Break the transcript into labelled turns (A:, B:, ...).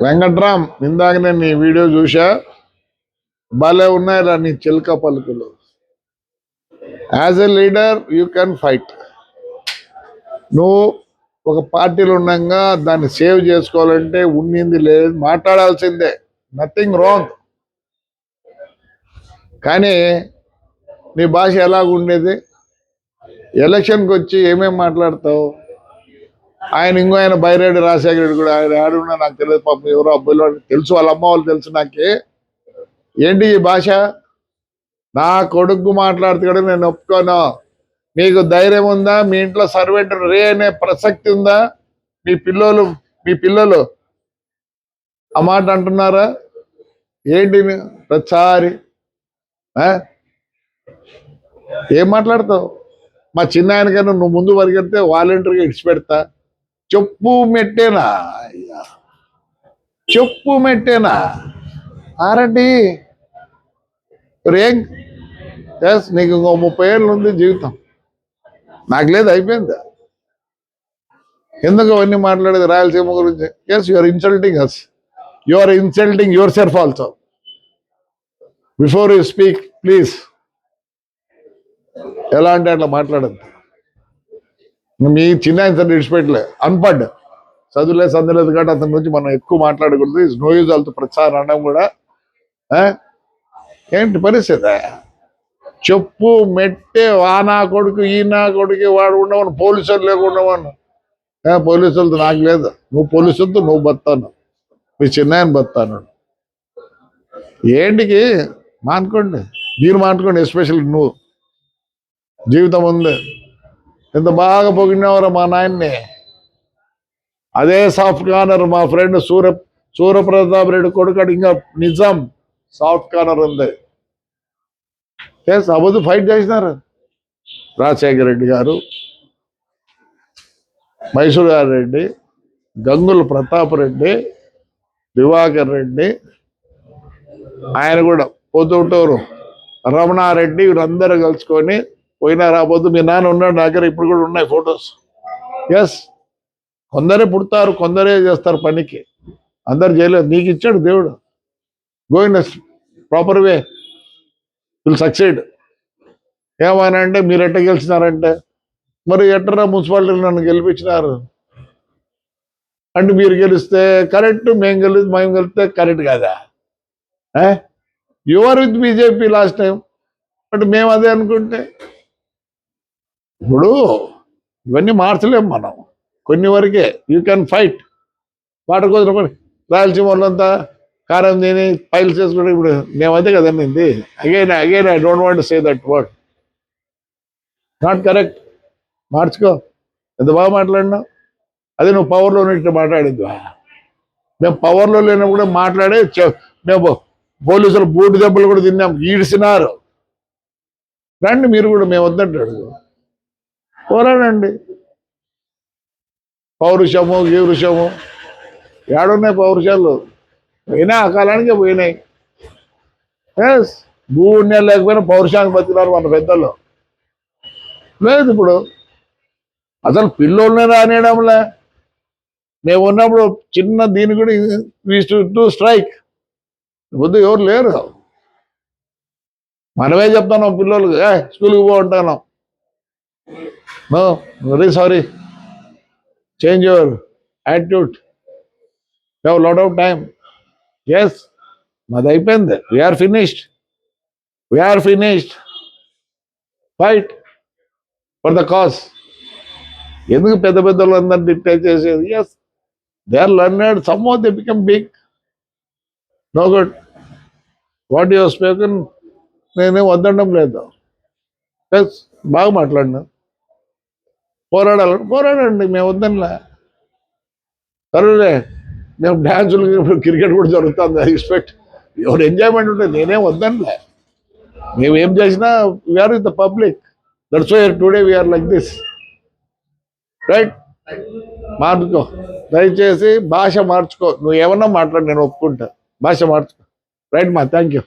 A: వెంకట్రామ్, ఇందాక నేను నీ వీడియో చూసా. భలే ఉన్నాయిరా నీ చిలక పలుకులు. As a leader you can fight. నువ్వు ఒక పార్టీలో ఉండగా దాన్ని సేవ్ చేసుకోవాలంటే ఉన్నింది లేదు, మాట్లాడాల్సిందే, నథింగ్ రాంగ్. కానీ నీ భాష ఎలాగుండేది? ఎలక్షన్కి వచ్చి ఏమేమి మాట్లాడతావు? ఆయన బైరెడ్డి రాజశేఖర రెడ్డి కూడా ఆయన ఆడున్నా నాకు తెలియదు, పాపం ఎవరో అబ్బాయిలు తెలుసు, వాళ్ళ అమ్మ వాళ్ళు తెలుసు. నాకే ఏంటి ఈ భాష? నా కొడుకు మాట్లాడితే కూడా నేను ఒప్పుకోను. మీకు ధైర్యం ఉందా? మీ ఇంట్లో సర్వెంట్ రే అనే ప్రసక్తి ఉందా? మీ పిల్లలు ఆ మాట అంటున్నారా ఏంటి? ప్రతిసారి ఏం మాట్లాడతావు? మా చిన్న ఆయనకన్నా నువ్వు ముందు పరిగెడితే వాలంటీర్గా ఇడిచిపెడతా. చెప్పు మెట్టేనా ఆరండి రేంగ్. నీకు ఇంకో 30 ఏళ్ళు ఉంది జీవితం, నాకు లేదు, అయిపోయింది. ఎందుకు అవన్నీ మాట్లాడేది రాయలసీమ గురించి? Yes, you are insulting us, you are insulting yourself also. Before you speak please ఎలా అంటే అట్లా మాట్లాడద్దు. మీ చిన్న ఆయన విడిచిపెట్టలే, అన్పడ్, చదువులే సందులేదు కాబట్టి అతని గురించి మనం ఎక్కువ మాట్లాడకూడదు. ఇస్ నో యూజ్ ఆల్తో ప్రచారం అనడం కూడా. ఏంటి పరిస్థితి? చెప్పు మెట్టే నా కొడుకు నా కొడుకు వాడు ఉండవను, పోలీసులు లేకుండావను. పోలీసులతో నాకు లేదు, నువ్వు పోలీసులతో నువ్వు బతాను, మీ చిన్నాయన బతాను. ఏంటికి మానుకోండి, మీరు మానుకోండి. ఎస్పెషల్లీ నువ్వు, జీవితం ఉంది. ఎంత బాగా పొగిడినవరా మా నాయన్ని. అదే సాఫ్ట్ కార్నర్ మా ఫ్రెండ్ సూర్యప్రతాప్ రెడ్డి కొడుకు ఇంకా నిజాం సాఫ్ట్ కార్నర్ ఉంది. అబద్ధం ఫైట్ చేసినారు రాజశేఖర రెడ్డి గారు, మైసూర్ గారి రెడ్డి, గంగుల ప్రతాప్ రెడ్డి, దివాకర్ రెడ్డి, ఆయన కూడా పొద్దుటూరు రమణారెడ్డి, వీళ్ళందరూ కలుసుకొని పోయినారు. ఆ పొద్దు మీ నాన్న ఉన్నాడు నా దగ్గర, ఇప్పుడు కూడా ఉన్నాయి ఫొటోస్. ఎస్, కొందరే పుడతారు, కొందరే చేస్తారు పనికి, అందరు చేయలేదు. నీకు ఇచ్చాడు దేవుడు. Going proper way will succeed. ఏమైనా అంటే మీరు ఎట్ట గెలిచినారంటే, మరి ఎట్టరా మున్సిపాలిటీలు నన్ను గెలిపించినారు అంటే, మీరు గెలిస్తే కరెక్ట్, మేము గెలిస్తే కరెక్ట్ కాదా? Your with BJP last time అంటే మేము అదే అనుకుంటే, ఇప్పుడు ఇవన్నీ మార్చలేము మనం, కొన్ని వరకే. You can fight. వాటర్ కోసం రాయలసీమ వాళ్ళంతా కారం తిని పైలు చేసుకుంటే, ఇప్పుడు మేమైతే కదండి. Again I don't want to say that word, not correct. మార్చుకో. ఎంత బాగా మాట్లాడినావు. అదే నువ్వు పవర్లో ఉన్నట్టు మాట్లాడిద్వా? మేము పవర్లో లేనప్పుడు మాట్లాడే, మేము పోలీసులు బూటు దెబ్బలు కూడా తిన్నాం, ఈడ్చినారు. రండి మీరు కూడా, మేము వద్దంటాడు. పోరాడండి. పౌరుషము గీరుషము ఏడున్నాయి పౌరుషాలు? పోయినా అకాలానికే పోయినాయి. ఎస్, భూమి లేకపోయినా పౌరుషానికి బతికినారు మన పెద్దలు. లేదు ఇప్పుడు అసలు పిల్లోళ్ళనే రానియడంలే. మేము ఉన్నప్పుడు చిన్న దీని కూడా టు స్ట్రైక్. వద్దు, ఎవరు లేరు. మనమే చెప్తాను పిల్లలకి, స్కూల్కి పోంటాను. No, very sorry, change your attitude, have lot of time. Yes, మాది అయిపోయింది. We're finished. Fight for the cause. ఎందుకు పెద్ద వాళ్ళందరినీ డిక్టేట్ చేసేది? Yes, they are learned, some of they become big. No good. What you have spoken నేనేం వద్దడం లేదు. Yes, బాగా మాట్లాడినా. పోరాడండి, మేము వద్దనిలే. సరేలే, మేము డ్యాన్సులు, క్రికెట్ కూడా జరుగుతుంది, ఐ ఎక్స్పెక్ట్ ఎవరు ఎంజాయ్మెంట్ ఉంటుంది. నేనేం వద్దనిలే. మేము ఏం చేసినా we are with the public. That's why today we are like this. Right? మార్చుకో, దయచేసి భాష మార్చుకో. నువ్వు ఏమన్నా మాట్లాడు, నేను ఒప్పుకుంటా. భాష మార్చుకో. రైట్ మా, థ్యాంక్ యూ.